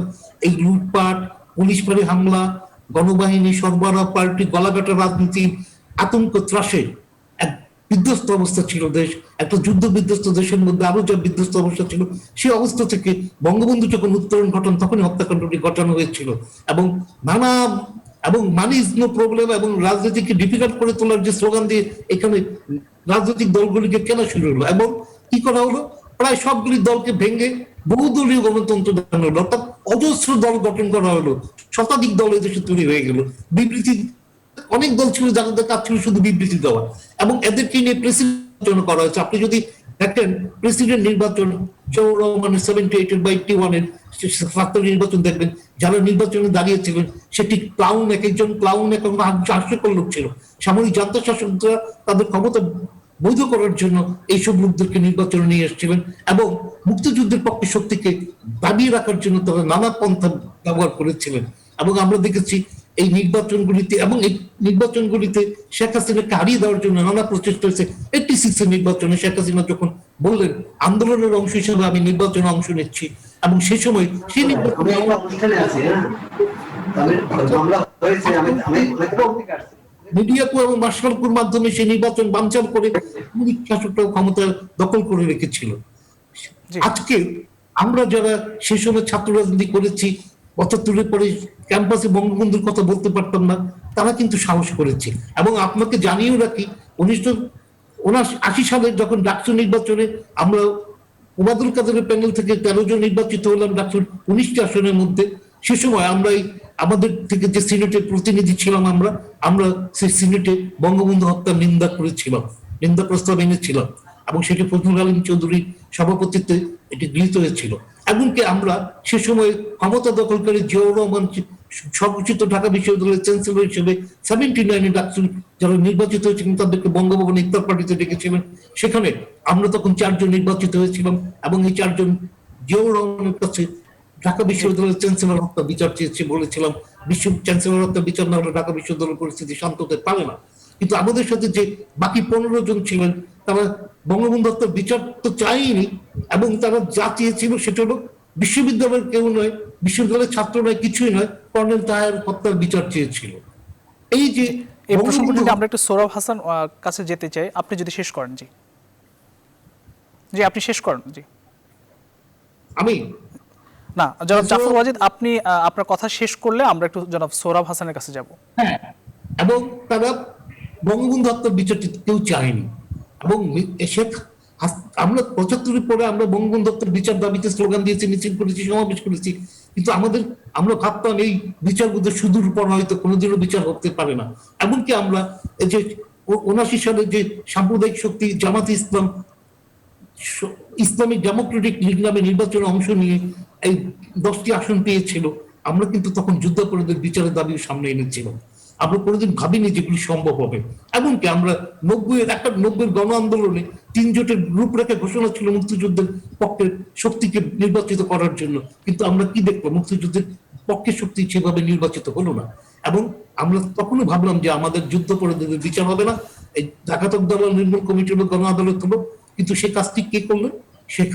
এই লুটপাট, পুলিশ ফাঁড়ি হামলা, গণবাহিনী সরবরাহ, পার্টি গলাকাটা রাজনীতি, আতঙ্ক ত্রাসে এক বিধ্বস্ত অবস্থা ছিল দেশ। একটা যুদ্ধ বিধ্বস্ত দেশের মধ্যে আরো যা বিধ্বস্ত অবস্থা ছিল, সেই অবস্থা থেকে বঙ্গবন্ধু যখন উত্তরণ ঘটান তখনই হত্যাকাণ্ডটি ঘটানো হয়েছিল। এবং মানি ইজ নো প্রবলেম এবং রাজনীতিকে ডিফিকাল্ট করে তোলার যে স্লোগান দিয়ে এখানে রাজনৈতিক দলগুলিকে কেনা শুরু হলো। এবং কি করা হলো, প্রায় সবগুলি দলকে ভেঙে বহুদলীয় গণতন্ত্র দেখানো হলো, অর্থাৎ অজস্র দল গঠন করা হলো, শতাধিক দল এদেশে তৈরি হয়ে গেল। বিবৃতি, অনেক দল ছিল যাদের কাজ ছিল শুধু বিবৃতি দেওয়া, এবং এদেরকে নিয়ে প্রেসিডেন্ট করা হয়েছে। আপনি যদি দেখেন প্রেসিডেন্ট নির্বাচন 78-81-এর নির্বাচন দেখবেন, যারা নির্বাচনে দাঁড়িয়েছিলেন সেটি একজন ক্লাউন, এখন হাস্যকর লোক ছিল। সামরিক জান্তা শাসকরা তাদের ক্ষমতা বৈধ করার জন্য এইসব লোকদেরকে নির্বাচনে নিয়ে এসেছিলেন এবং মুক্তিযুদ্ধের পক্ষে শক্তিকে দাবিয়ে রাখার জন্য তারা নানা পন্থা ব্যবহার করেছিলেন। এবং আমরা দেখেছি এই নির্বাচনগুলিতে শেখ হাসিনাকে হারিয়ে দেওয়ার জন্য নানা প্রচেষ্টা হয়েছে। 86 নির্বাচনে শেখ হাসিনা যখন বললেন আন্দোলনের অংশ হিসেবে আমি নির্বাচনে অংশ নিচ্ছি, এবং সেই সময় সেই নির্বাচনে মিডিয়াকু এবং মার্শালকুর মাধ্যমে সেই নির্বাচন বানচাল করে শাসকরা ক্ষমতা দখল করে রেখেছিল। আজকে আমরা যারা সেই সময় ছাত্র রাজনীতি করেছি, ৭৫-এর পরে ক্যাম্পাসে বঙ্গবন্ধুর কথা বলতে পারতাম না, তারা কিন্তু সাহস করেছে। এবং আপনাকে জানিয়েও রাখি, ১৯৭৯ সালে যখন ডাকসু নির্বাচনে আমরা ওবায়দুল কাদেরের প্যানেল থেকে ১৩ জন নির্বাচিত হলাম ডাকসুর ১৯টি আসনের মধ্যে, সে সময় আমরা আমাদের থেকে যে সিনেটের প্রতিনিধি ছিলাম আমরা সেই সিনেটে বঙ্গবন্ধু হত্যার নিন্দা করেছিলাম, নিন্দা প্রস্তাব এনেছিলাম, এবং সেটি ফজলুল আলম চৌধুরীর সভাপতিত্বে এটি গৃহীত হয়েছিল। এমনকি আমরা সে সময় ক্ষমতা দখলকারী জিয়াউর রহমান সর্বোচ্চ ঢাকা বিশ্ববিদ্যালয়ের চ্যান্সেলর হিসেবে 79 ডাকসু যারা নির্বাচিত হয়েছিলেন তাদেরকে বঙ্গভবন ইফতার পার্টিতে ডেকেছিলেন। সেখানে আমরা তখন 4 জন নির্বাচিত হয়েছিলাম, এবং এই 4 জন জিয়াউর রহমানের কাছে ঢাকা বিশ্ববিদ্যালয়ের চ্যান্সেলর হত্যা বিচার চেয়েছে, বলেছিলাম চ্যান্সেলর হত্যা বিচার না হলে ঢাকা বিশ্ববিদ্যালয়ের পরিস্থিতি শান্ত হতে পারে না। কিন্তু আমাদের সাথে যে বাকি 15 জন ছিলেন তারা বঙ্গবন্ধু হত্যার বিচার তো চায়নি, এবং তারা যা চেয়েছিল সেটা হলো বিশ্ববিদ্যালয়ের কেউ নয়, বিশ্ববিদ্যালয়ের ছাত্র নয়, কিছুই নয়, কর্নেল তাহের হত্যার বিচার চেয়েছিল। এই যে এই প্রসঙ্গটিতে আমরা একটু সোহরাব হাসান কাছে যেতে চাই, আপনি যদি শেষ করেন। জি জি আপনি শেষ করেন। জি আমি না, জনাব জাফর ওয়াজিদ, আপনি আপনার কথা শেষ করলে আমরা একটু জনাব সোহরাব হাসানের কাছে যাব। হ্যাঁ, এবং তারা বঙ্গবন্ধু হত্যার বিচারটি কেউ চায়নি, এবং আমরা ৭৫-এর পরে আমরা বঙ্গবন্ধু হত্যার বিচার দাবিতে স্লোগান দিয়েছি, মিছিল করেছি, সমাবেশ করেছি, কিন্তু আমরা ভাবতাম এই বিচারগুলো সুদূর পর হয়তো কোনোদিনও বিচার হতে পারে না। এমনকি আমরা এই যে ৭৯ সালে যে সাম্প্রদায়িক শক্তি জামাতে ইসলামিক ডেমোক্রেটিক লীগ নামে নির্বাচনে অংশ নিয়ে এই 10টি আসন পেয়েছিল, আমরা কিন্তু তখন যুদ্ধাপরাধীদের বিচারের দাবি সামনে এনেছিলাম। আমরা কোনোদিন ভাবিনি যেগুলি সম্ভব হবে। এমনকি আমরা ৯০-এর গণ আন্দোলনে ৩ জোটের রূপরেখা ঘোষণা ছিল মুক্তিযুদ্ধের পক্ষের শক্তিকে নির্বাচিত করার জন্য, কিন্তু আমরা কি দেখলাম, মুক্তিযুদ্ধের পক্ষের শক্তি সেভাবে নির্বাচিত হলো না। এবং আমরা তখনও ভাবলাম যে আমাদের যুদ্ধাপরাধীদের বিচার হবে না, এই ঢাকা তকদালাল নির্মূল কমিটি হলো, গণ আদালত হলো, কিন্তু সে কাজটি কে করলেন? শেখ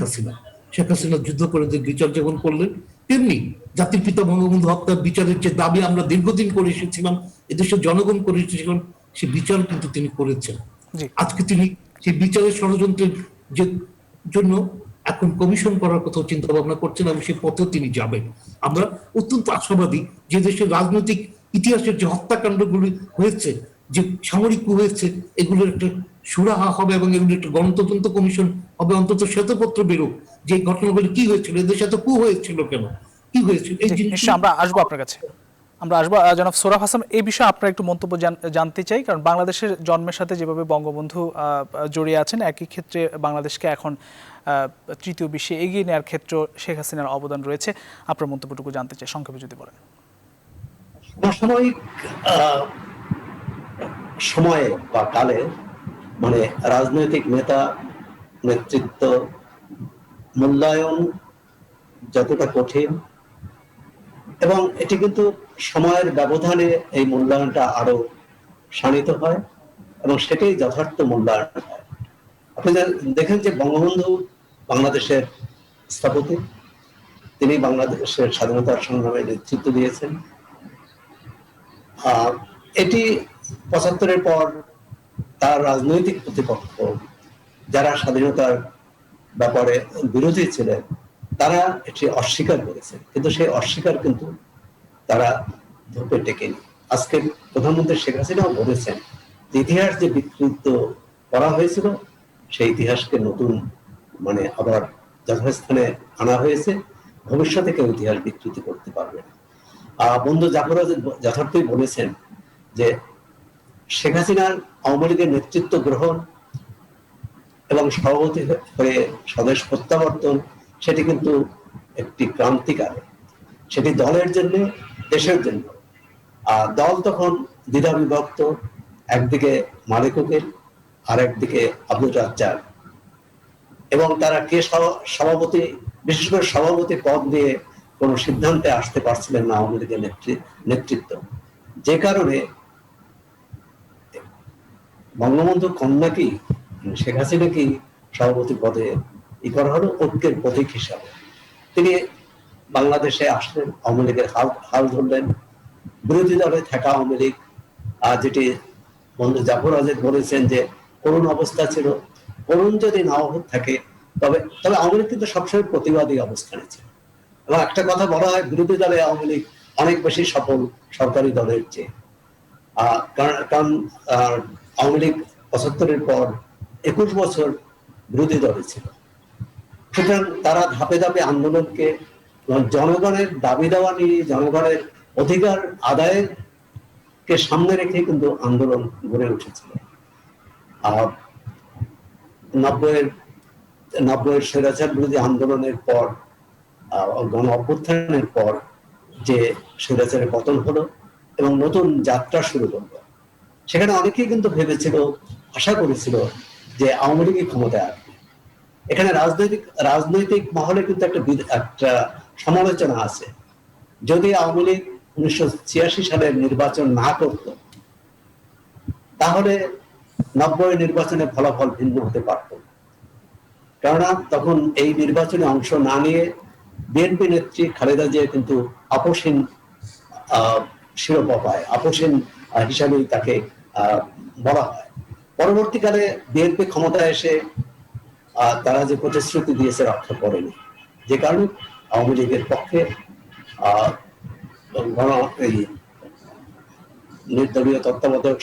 হাসিনা যুদ্ধাপরাধীদের বিচার যেমন করলেন, তেমনি জাতির পিতা বঙ্গবন্ধু হত্যার বিচারের যে দাবি আমরা দীর্ঘদিন করে এসেছিলাম, এদেশের জনগণ করে এসেছিলাম, সে বিচার কিন্তু তিনি করেছেন। আজকে তিনি সেই বিচারের ষড়যন্ত্রের জন্য এখন কমিশন করার কথা চিন্তা ভাবনা করছেন, এবং সেই পথে তিনি যাবেন। আমরা অত্যন্ত আশাবাদী যে দেশের রাজনৈতিক ইতিহাসের যে হত্যাকাণ্ডগুলি হয়েছে, যে সামরিক কূপ হয়েছে, এগুলোর একটা সুরাহা হবে, এবং এগুলো একটা গণতদন্ত কমিশন হবে, অন্তত শ্বেতপত্র বেরোক যে ঘটনাগুলি কি হয়েছিল, এদের সাথে কূপ হয়েছিল কেন, কি হয়েছিল, এই জিনিস আমরা আসবো আপনার কাছে। আমরা আসবো জনাব সোহরাব হাসান, এই বিষয়ে আপনার একটু মন্তব্য জানতে চাই, কারণ বাংলাদেশের জন্মের সাথে যেভাবে বঙ্গবন্ধু জড়িয়ে আছেন, একই ক্ষেত্রে বাংলাদেশকে এখন তৃতীয় বিশ্বে এগিয়ে নেওয়ার ক্ষেত্রে শেখ হাসিনার অবদান রয়েছে। আপনার মন্তব্যটুকু জানতে চাই, সংক্ষেপে যদি বলেন। সমসাময়িক সময়ে বা কালে মানে রাজনৈতিক নেতা নেতৃত্ব মূল্যায়ন যতটা কঠিন, এবং এটি কিন্তু সময়ের ব্যবধানে এই মূল্যায়নটা আরো শানিত হয়, এবং সেটাই যথার্থ মূল্যায়ন হয়। আপনি দেখেন যে বঙ্গবন্ধু বাংলাদেশের স্থপতি, তিনি বাংলাদেশের স্বাধীনতার সংগ্রামে নেতৃত্ব দিয়েছেন। এটি ৭৫-এর পর তার রাজনৈতিক প্রতিপক্ষ যারা স্বাধীনতার ব্যাপারে বিরোধী ছিলেন, তারা এটি অস্বীকার করেছেন, কিন্তু সেই অস্বীকার কিন্তু তারা ধূপে টেকেনি। আজকে প্রধানমন্ত্রী শেখ হাসিনাও বলেছেন যে ইতিহাস যে বিকৃত করা হয়েছিল, সেই ইতিহাসকে নতুন মানে আবার যথাস্থানে আনা হয়েছে, ভবিষ্যতে কেউ ইতিহাস বিকৃতি করতে পারবে না। বন্ধু জাফর যথার্থই বলেছেন যে শেখ হাসিনার আওয়ামী লীগের নেতৃত্ব গ্রহণ এবং সভাপতি হয়ে স্বদেশ প্রত্যাবর্তন, সেটি কিন্তু একটি ক্রান্তিকারী, সেটি দলের জন্য, দেশের জন্য। দল তখন দ্বিধা বিভক্ত, একদিকে মালেক উকিল, আর একদিকে আব্দুল রাজ্জাক, এবং তারা কে সভাপতি, বিশেষ করে সভাপতি পদ দিয়ে কোন সিদ্ধান্তে আসতে পারছিলেন না আওয়ামী লীগের নেতৃত্ব, যে কারণে বঙ্গবন্ধু কন্যাকেই শেখ হাসিনাকে সভাপতি পদে করা হলো ঐক্যের প্রতীক হিসাবে। তিনি বাংলাদেশে আসলেন, আওয়ামী লীগের হাল ধরলেন, বিরোধী দলে থাকা আওয়ামী লীগ, যেটি বন্ধু জাফর আজেদ বলেছেন যে করুণ অবস্থা ছিল, করুণ যদি নাও থাকে তবে আওয়ামী লীগ কিন্তু সবসময় প্রতিবাদী অবস্থানে ছিল। এবং একটা কথা বলা হয়, বিরোধী দলে আওয়ামী লীগ অনেক বেশি সফল সরকারি দলের চেয়ে। কারণ আওয়ামী লীগ ৭৫-এর পর ২১ বছর বিরোধী দলে ছিল। সুতরাং তারা ধাপে ধাপে আন্দোলনকে, জনগণের দাবি দেওয়া নিয়ে, জনগণের অধিকার আদায়ের কে সামনে রেখে কিন্তু আন্দোলন গড়ে উঠেছিল। ৯০-এর স্বৈরাচার বিরোধী আন্দোলনের পর, গণ অভ্যুত্থানের পর যে স্বৈরাচারের পতন হলো এবং নতুন যাত্রা শুরু করলো, সেখানে অনেকেই কিন্তু ভেবেছিল, আশা করেছিল যে আওয়ামী লীগই ক্ষমতায় আসবে। এখানে রাজনৈতিক মহলে কিন্তু একটা সমালোচনা আছে, যদি আওয়ামী লীগ ১৯৮৬ সালের নির্বাচন না করত, তাহলে ৯০ নির্বাচনে ফলাফল ভিন্ন হতে পারত। কেননা তখন এই নির্বাচনে অংশ না নিয়ে বিএনপি নেত্রী খালেদা জিয়া কিন্তু আপোষহীন শিরোপা পায়, আপোষহীন হিসাবেই তাকে বলা হয়। পরবর্তীকালে বিএনপি ক্ষমতায় এসে তারা যে প্রতিশ্রুতি দিয়েছে রক্ষা করেনি, যে কারণে আওয়ামী লীগের পক্ষে নির্দলীয় তত্ত্বাবধায়ক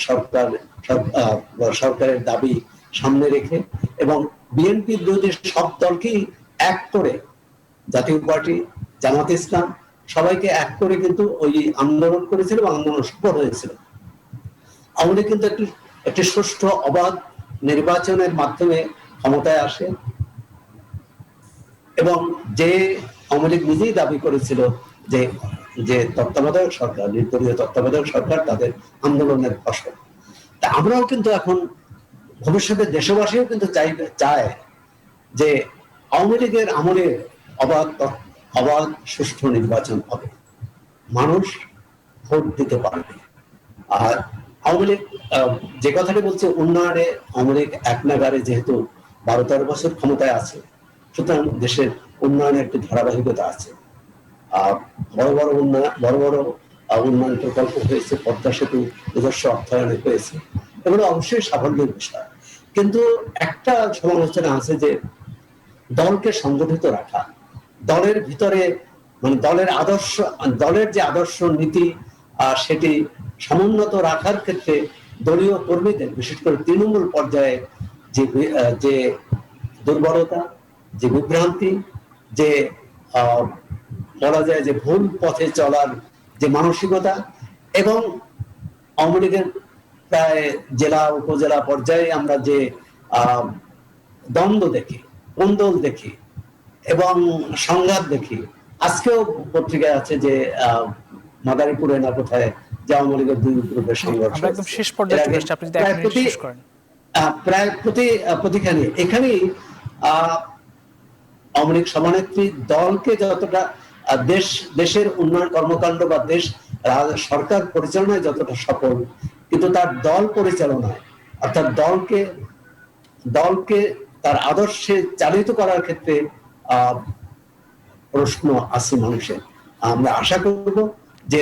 সরকারের দাবি সামনে রেখে এবং বিএনপি বিরোধী সব দলকেই এক করে, জাতীয় পার্টি, জামাত ইসলাম সবাইকে এক করে কিন্তু ওই আন্দোলন করেছিল এবং আন্দোলন সফল হয়েছিল। আওয়ামী লীগ কিন্তু একটি সুষ্ঠু অবাধ নির্বাচনের মাধ্যমে ক্ষমতায় আসে এবং যে আওয়ামী লীগ নিজেই দাবি করেছিল যে তত্ত্বাবধায়ক সরকার, নির্দলীয় তত্ত্বাবধায়ক সরকার তাদের আন্দোলনের ফসল। তা আমরাও কিন্তু এখন ভবিষ্যতে দেশবাসীও কিন্তু চায় যে আওয়ামী লীগের আমলে অবাধ সুষ্ঠু নির্বাচন হবে, মানুষ ভোট দিতে পারবে। আর আওয়ামী লীগ যে কথাটি বলছে, উন্নয়নে আওয়ামী লীগ এক নাগারে যেহেতু ১২-১৩ বছর ক্ষমতায় আছে, সুতরাং দেশের উন্নয়নের একটি ধারাবাহিকতা আছে। বড় বড় উন্নয়ন প্রকল্প হয়েছে, পদ্মা সেতু নিজস্ব অর্থায়নে হয়েছে, এগুলো অবশ্যই সাফল্যের বিষয়। কিন্তু একটা সমালোচনা আছে যে দলকে সংগঠিত রাখা, দলের ভিতরে মানে দলের যে আদর্শ নীতি সেটি সমুন্নত রাখার ক্ষেত্রে দলীয় কর্মীদের, বিশেষ করে তৃণমূল পর্যায়ে যে দুর্বলতা, যে বিভ্রান্তি, যে বলা যায় যে ভুল পথে চলার যে মানসিকতা, এবং আওয়ামী লীগের প্রায় জেলা উপজেলা পর্যায়ে আমরা যে দ্বন্দ্ব দেখি, কোন্দল দেখি এবং সংঘাত দেখি। আজকেও পত্রিকায় আছে যে মাদারীপুরে না কোথায় যে আওয়ামী লীগের দুই গ্রুপের সংঘর্ষ, প্রায় প্রতিখানে এখানেই আওয়ামী লীগ সভানেত্রী দলকে যতটা দেশের উন্নয়ন কর্মকাণ্ড বা সরকার পরিচালনায় যতটা সফল, কিন্তু তার দল পরিচালনায়, অর্থাৎ দলকে তার আদর্শে চালিত করার ক্ষেত্রে প্রশ্ন আছে মানুষের। আমরা আশা করব যে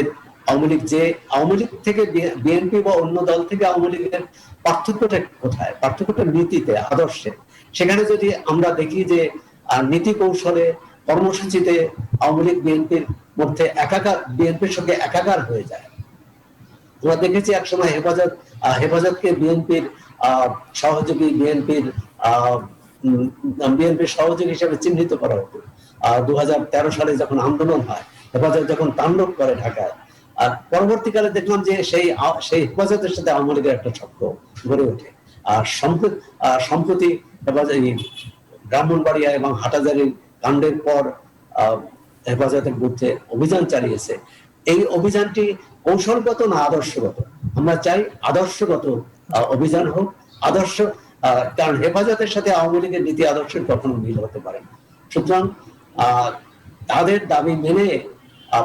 আওয়ামী লীগ থেকে বিএনপি বা অন্য দল থেকে আওয়ামী লীগের পার্থক্যটা কোথায়? পার্থক্যটা নীতিতে, আদর্শে। সেখানে যদি আমরা দেখি যে নীতি কৌশলে, কর্মসূচিতে আওয়ামী লীগ বিএনপির মধ্যে বিএনপির সঙ্গে একাকার হয়ে যায়। আমরা দেখেছি একসময় হেফাজতকে বিএনপির সহযোগী, বিএনপির সহযোগী হিসেবে চিহ্নিত করা হতো। 2013 সালে যখন আন্দোলন হয়, হেফাজত যখন তাণ্ডব করে ঢাকায়, আর পরবর্তীকালে দেখলাম যে সেই হেফাজতের সাথে আওয়ামী লীগের একটা চক্র গড়ে ওঠে। আর সম্প্রতি ব্রাহ্মণবাড়িয়া এবং হাটাজারির কাণ্ডের পর হেফাজতের বিরুদ্ধে অভিযান চালিয়েছে। এই অভিযানটি কৌশলগত না আদর্শগত? আমরা চাই আদর্শগত অভিযান হোক, কারণ হেফাজতের সাথে আওয়ামী লীগের নীতি আদর্শের কখনো মিল হতে পারে না। সুতরাং তাদের দাবি মেনে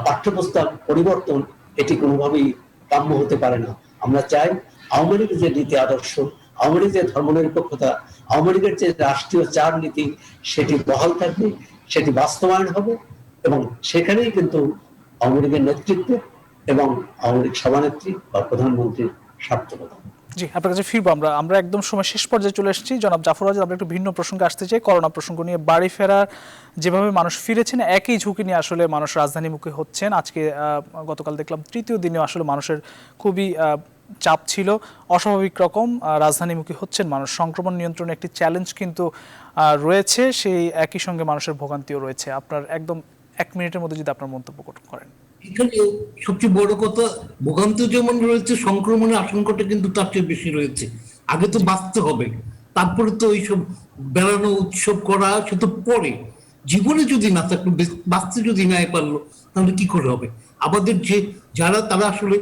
পাঠ্যপুস্তক পরিবর্তন এটি কোনোভাবেই কাম্য হতে পারে না। আমরা চাই আওয়ামী লীগের যে নীতি আদর্শ, আওয়ামী লীগের যে ধর্মনিরপেক্ষতা, আওয়ামী লীগের যে রাষ্ট্রীয় চার নীতি, সেটি বহাল থাকবে, সেটি বাস্তবায়ন হবে এবং সেখানেই কিন্তু আওয়ামী লীগের নেতৃত্ব এবং আওয়ামী লীগ সভানেত্রী বা প্রধানমন্ত্রীর সার্থকতা। জি, আপনার কাছে ফিরবো আমরা একদম সময় শেষ পর্যায়ে চলে এসেছি। জনাব জাফর ওয়াজেদ, আমরা একটু ভিন্ন প্রসঙ্গে আসতে চাই। করোনা প্রসঙ্গ নিয়ে বাড়ি ফেরার যেভাবে মানুষ ফিরেছেন, একই ঝুঁকি নিয়ে আসলে মানুষ রাজধানীমুখী হচ্ছেন। আজকে গতকাল দেখলাম তৃতীয় দিনেও আসলে মানুষের খুবই চাপ ছিল, অস্বাভাবিক রকম রাজধানীমুখী হচ্ছেন মানুষ। সংক্রমণ নিয়ন্ত্রণে একটি চ্যালেঞ্জ কিন্তু রয়েছে, সেই একই সঙ্গে মানুষের ভোগান্তিও রয়েছে। আপনার একদম 1 মিনিটের মধ্যে যদি আপনার মন্তব্য করেন। এখানে সবচেয়ে বড় কথা, ভোগান্তি যেমন রয়েছে, সংক্রমণের আশঙ্কাটা কিন্তু তার চেয়ে বেশি রয়েছে। আগে তো বাঁচতে হবে, তারপরে তো এইসব বেড়ানো উৎসব করা সে তো পরে। জীবনে যদি না থাকলো, বাঁচতে যদি নাই পারলো, তাহলে কি করে হবে? আমাদের যে যারা তারা আসলে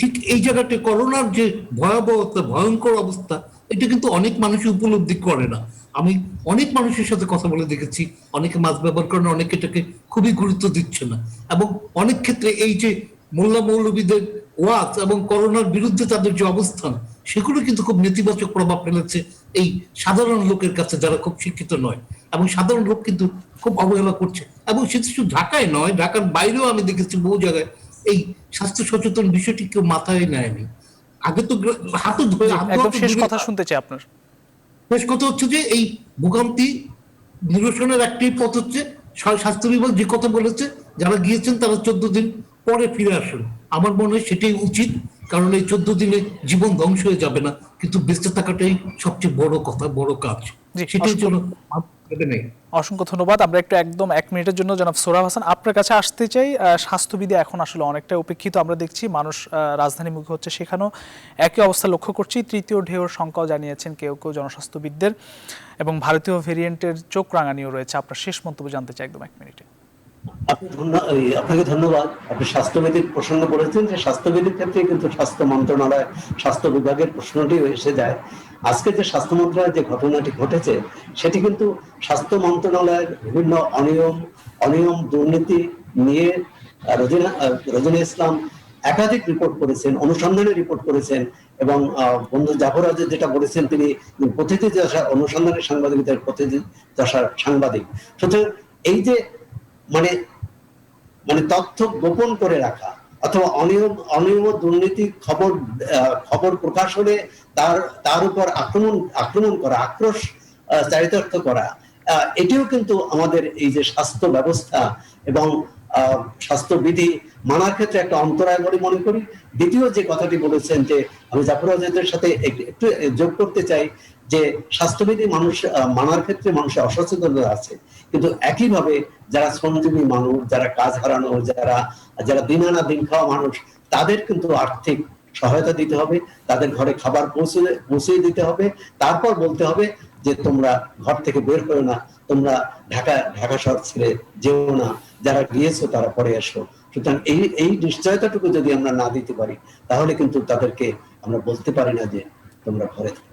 ঠিক এই জায়গাতে করোনার যে ভয়াবহতা, ভয়ঙ্কর অবস্থা, এটা কিন্তু অনেক মানুষই উপলব্ধি করে না। আমি অনেক মানুষের সাথে কথা বলে দেখেছি, অনেকে মাস্ক ব্যবহার করেন, অনেকে এটাকে খুবই গুরুত্ব দিচ্ছে না। এবং অনেক ক্ষেত্রে এই যে মোল্লা মৌলবীদের ওয়াজ এবং করোনার বিরুদ্ধে তাদের যে অবস্থান, সেগুলো কিন্তু খুব নেতিবাচক প্রভাব ফেলেছে এই সাধারণ লোকের কাছে, যারা খুব শিক্ষিত নয়। এবং সাধারণ লোক কিন্তু খুব অবহেলা করছে। এবং সেটা শুধু ঢাকায় নয়, ঢাকার বাইরেও আমি দেখেছি বহু জায়গায় এই স্বাস্থ্য সচেতন বিষয়টি কেউ মাথায় নেয়নি। আগে তো হাত ধরে, একদম শেষ কথা শুনতে চাই আপনার। শেষ কথা হচ্ছে যে এই ভোগান্তি নিরসনের একটাই পথ হচ্ছে, স্বাস্থ্য বিভাগ যে কথা বলেছে, যারা গিয়েছেন তারা 14 দিন পরে ফিরে আসুন। আমার মনে হয় সেটাই উচিত, কারণ এই 14 দিনে জীবন ধ্বংস হয়ে যাবে না, কিন্তু বেঁচে থাকাটাই সবচেয়ে বড় কথা, বড় কাজ। সেটাই জন্য নেই। অসংখ্য ধন্যবাদ। আমরা একটু একদম 1 মিনিটের জন্য জনাব সোহরাব হাসান আপনার কাছে আসতে চাই। স্বাস্থ্যবিধি এখন আসলে অনেকটা উপেক্ষিত, আমরা দেখছি মানুষ রাজধানীমুখী হচ্ছে, সেখানেও একই অবস্থা লক্ষ্য করছি। তৃতীয় ঢেউর শঙ্কাও জানিয়েছেন কেউ কেউ জনস্বাস্থ্যবিদদের, এবং ভারতীয় ভেরিয়েন্টের চোখ রাঙানিও রয়েছে। আপনার শেষ মন্তব্য জানতে চাই একদম 1 মিনিটে। আপনাকে ধন্যবাদ। আপনি স্বাস্থ্যবিধির প্রসঙ্গ বলেছেন, যে স্বাস্থ্যবিধির ক্ষেত্রে কিন্তু স্বাস্থ্য মন্ত্রণালয়, স্বাস্থ্য বিভাগের প্রশ্নটি এসে যায়। আজকে যে স্বাস্থ্য মন্ত্রণালয়ের যে ঘটনাটি ঘটেছে, সেটি কিন্তু স্বাস্থ্য মন্ত্রণালয়ের বিভিন্ন অনিয়ম দুর্নীতি নিয়ে রোজিনা ইসলাম একাধিক রিপোর্ট করেছেন, অনুসন্ধানের রিপোর্ট করেছেন। এবং বন্ধু জাফর ওয়াজেদ যেটা বলেছেন, তিনি অনুসন্ধানের সাংবাদিকতার প্রতিদিশার সাংবাদিক। সুতরাং এই যে মানে তথ্য গোপন করে রাখা অথবা অনিয়ম দুর্নীতি খবর প্রকাশ হলে তার উপর আক্রমণ করা, আক্রোশ চারিতার্থ করা, এটিও কিন্তু আমাদের এই যে স্বাস্থ্য ব্যবস্থা এবং স্বাস্থ্যবিধি মানার ক্ষেত্রে একটা অন্তরায় বলে মনে করি। দ্বিতীয় যে কথাটি বলেছেন, যে আমি জাফর ওয়াজেদের সাথে একটু যোগ করতে চাই, যে স্বাস্থ্যবিধি মানুষ মানার ক্ষেত্রে মানুষের অসচেতনতা আছে, কিন্তু একইভাবে যারা শ্রমজীবী মানুষ, যারা কাজ হারানো, যারা দিন আনা দিন খাওয়া মানুষ, তাদের কিন্তু আর্থিক সহায়তা দিতে হবে, তাদের ঘরে খাবার পৌঁছে দিতে হবে। তারপর বলতে হবে যে তোমরা ঘর থেকে বের করো না, তোমরা ঢাকা শহর ছেড়ে যেও না, যারা গিয়েছো তারা পরে এসো। সুতরাং এই নিশ্চয়তাটুকু যদি আমরা না দিতে পারি, তাহলে কিন্তু তাদেরকে আমরা বলতে পারি না যে তোমরা ঘরে থাকো।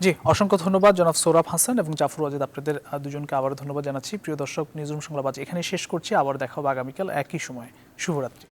জি, অসংখ্য ধন্যবাদ জনাব সোহরাব হাসান এবং জাফর ওয়াজেদ, আপনাদের দুজনকে আবারও ধন্যবাদ জানাচ্ছি। প্রিয় দর্শক, নিউজরুম সংলাপ আজ এখানে শেষ করছি। আবার দেখা হবে আগামীকাল একই সময়। শুভরাত্রি।